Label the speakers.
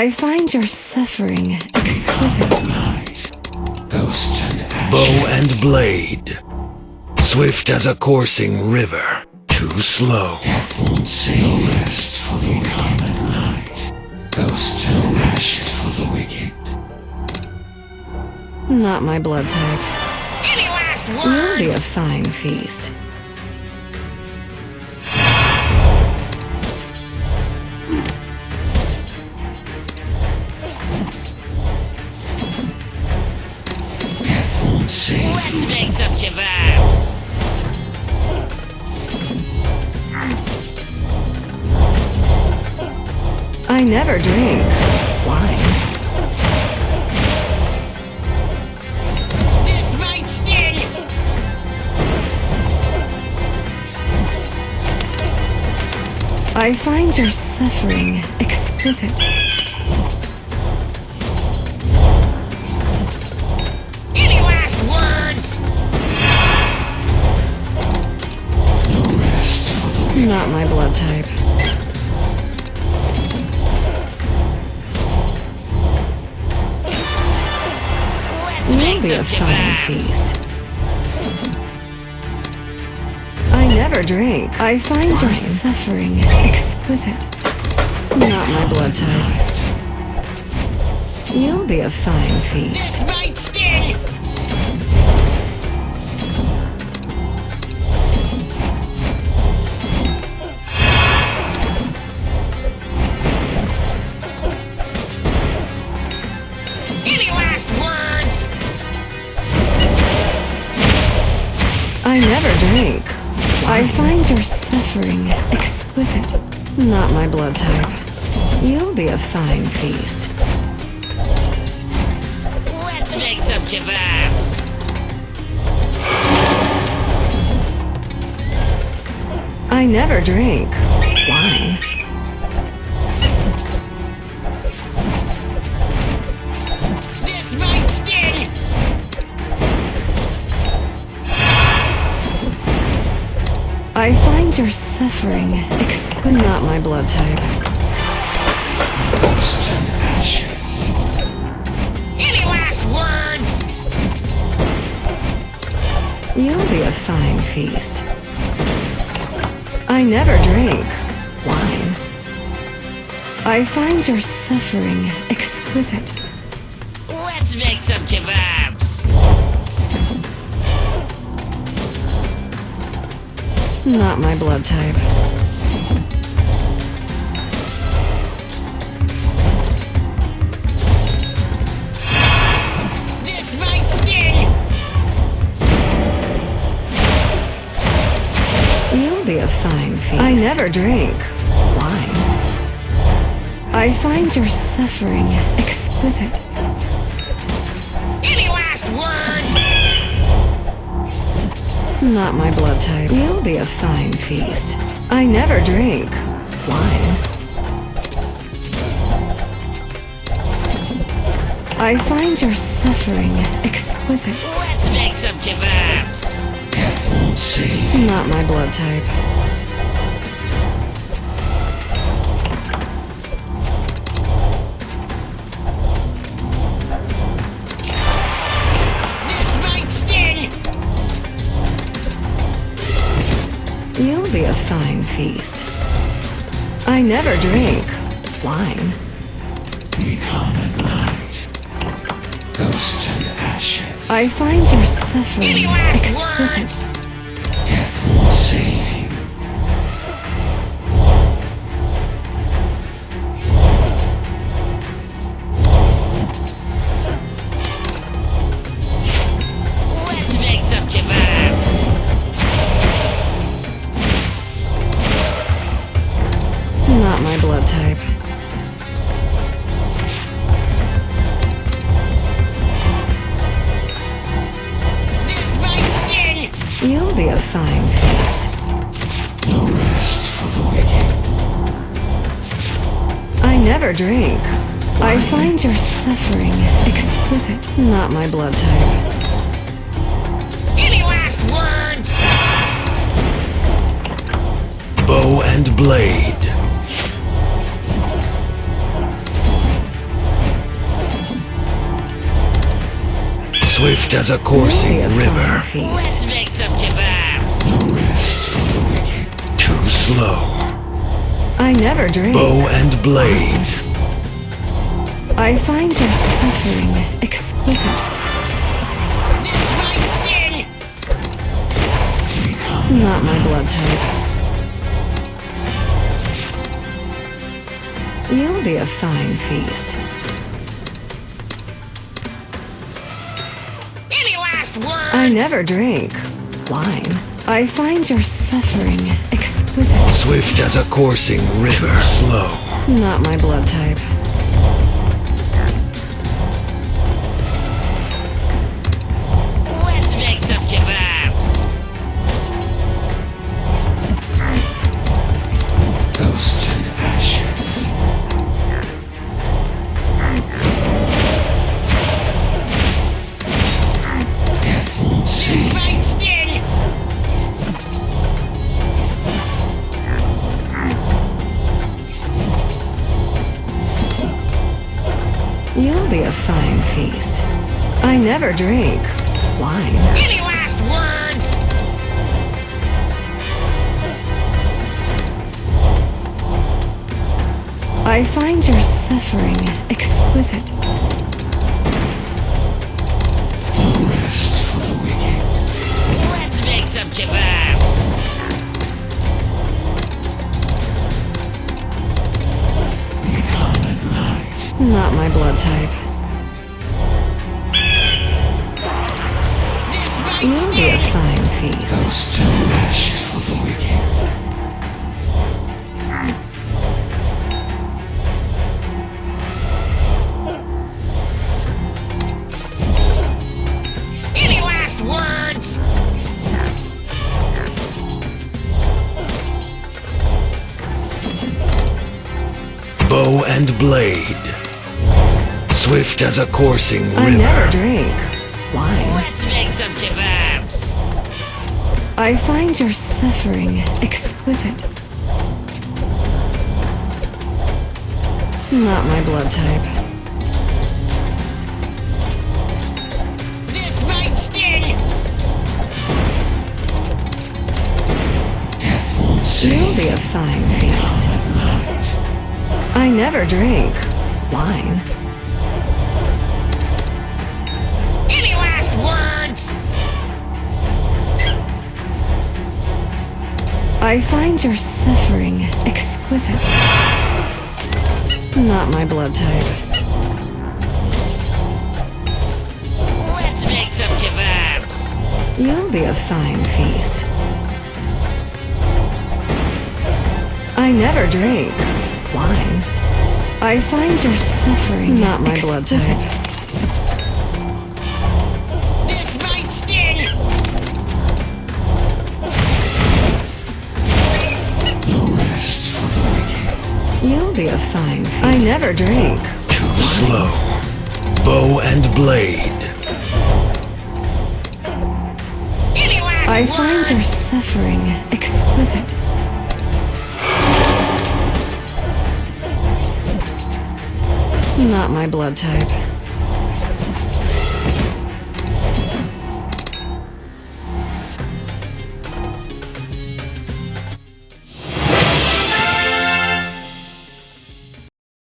Speaker 1: I find your suffering exquisite.
Speaker 2: Night. Ghosts and ashes.
Speaker 3: Bow and blade. Swift as a coursing river. Too slow.
Speaker 2: Death won't say no rest for the incarnate night. Ghosts and ashes for the wicked.
Speaker 1: Not my blood type.
Speaker 4: Any last
Speaker 1: You'll be a
Speaker 4: words?
Speaker 1: fine feast.
Speaker 2: Death won't save
Speaker 4: Let's
Speaker 2: you.
Speaker 4: make some kebabs.
Speaker 1: I never drink wine.
Speaker 4: This might sting.
Speaker 1: I find your suffering exquisite.
Speaker 4: Any last words?
Speaker 2: No rest for the wicked.
Speaker 1: Not my blood type.
Speaker 4: Let's
Speaker 1: You'll
Speaker 4: make
Speaker 1: be a
Speaker 4: some
Speaker 1: fine
Speaker 4: kebabs.
Speaker 1: feast. I never drink. I find your suffering exquisite. Not my blood type. You'll be a fine feast.
Speaker 4: This might sting. Any last words?
Speaker 1: I never drink. I find your suffering exquisite. Not my blood type. You'll be a fine feast.
Speaker 4: Let's make some kebabs.
Speaker 1: I never drink wine.
Speaker 4: This might sting.
Speaker 1: I find your suffering exquisite. Not my blood type.
Speaker 2: Ghosts and ashes.
Speaker 4: Any last words?
Speaker 1: You'll be a fine feast. I never drink wine. I find your suffering exquisite.
Speaker 4: Let's make some kebabs.
Speaker 1: Not my blood type.
Speaker 4: This might sting.
Speaker 1: You'll be a fine feast. I never drink wine. I find your suffering exquisite.
Speaker 4: Any last words?
Speaker 1: Not my blood type. You'll be a fine feast. I never drink wine. I find your suffering exquisite.
Speaker 4: Let's make some kebabs.
Speaker 2: Death won't save you.
Speaker 1: Not my blood type.
Speaker 4: This might sting.
Speaker 1: You'll be a fine feast. I never drink wine.
Speaker 2: The incarnate night. Ghosts and ashes.
Speaker 1: I find your suffering
Speaker 4: Any last
Speaker 1: exquisite.
Speaker 4: words?
Speaker 2: Death won't save you.
Speaker 4: Let's make some kebabs.
Speaker 1: Not my blood type.
Speaker 4: This might sting.
Speaker 1: You'll be a fine feast.
Speaker 2: No rest for the wicked.
Speaker 1: I never drink. I find your suffering exquisite. Not my blood type.
Speaker 4: Any last words?
Speaker 3: Bow and blade. Swift as a
Speaker 1: You'll
Speaker 3: coursing
Speaker 1: be a fine
Speaker 3: river.
Speaker 1: feast.
Speaker 4: Let's make some kebabs.
Speaker 2: No rest for the wicked.
Speaker 3: Too slow.
Speaker 1: I never drink.
Speaker 3: Bow and blade.
Speaker 1: I find your suffering exquisite.
Speaker 4: This might sting.
Speaker 1: Not my blood type. You'll be a fine feast.
Speaker 4: Any last words?
Speaker 1: I never drink wine. I find your suffering exquisite.
Speaker 3: Swift as a coursing river. Slow.
Speaker 1: Not my blood type.
Speaker 4: Let's make some kebabs.
Speaker 2: Ghosts and ashes. Death won't
Speaker 4: This
Speaker 2: see.
Speaker 4: might sting.
Speaker 1: You'll be a fine feast. I never drink wine.
Speaker 4: Any last words?
Speaker 1: I find your suffering exquisite.
Speaker 2: No rest for the wicked.
Speaker 4: Let's make some kebabs.
Speaker 2: We come at night.
Speaker 1: Not my blood type.
Speaker 4: This might
Speaker 1: You'll be a
Speaker 4: sting.
Speaker 1: fine feast.
Speaker 2: Ghosts and rest for the wicked.
Speaker 4: Any last words?
Speaker 3: Bow and blade. Swift as a coursing
Speaker 1: I never
Speaker 3: river.
Speaker 1: drink wine.
Speaker 4: Let's make some kebabs.
Speaker 1: I find your suffering exquisite. Not my blood type.
Speaker 4: This might sting.
Speaker 2: Death won't see.
Speaker 1: You'll be a fine feast.
Speaker 2: Come at night.
Speaker 1: I never drink wine.
Speaker 4: Any last words?
Speaker 1: I find your suffering exquisite. Not my blood type.
Speaker 4: Let's make some kebabs.
Speaker 1: You'll be a fine feast. I never drink wine. I find your suffering not my blood type.
Speaker 4: This might sting.
Speaker 2: No rest for the wicked.
Speaker 1: You'll be a fine feast. I never drink.
Speaker 3: Too slow. Bow and blade.
Speaker 4: Any last
Speaker 1: I
Speaker 4: words?
Speaker 1: find your suffering exquisite. Not my blood type.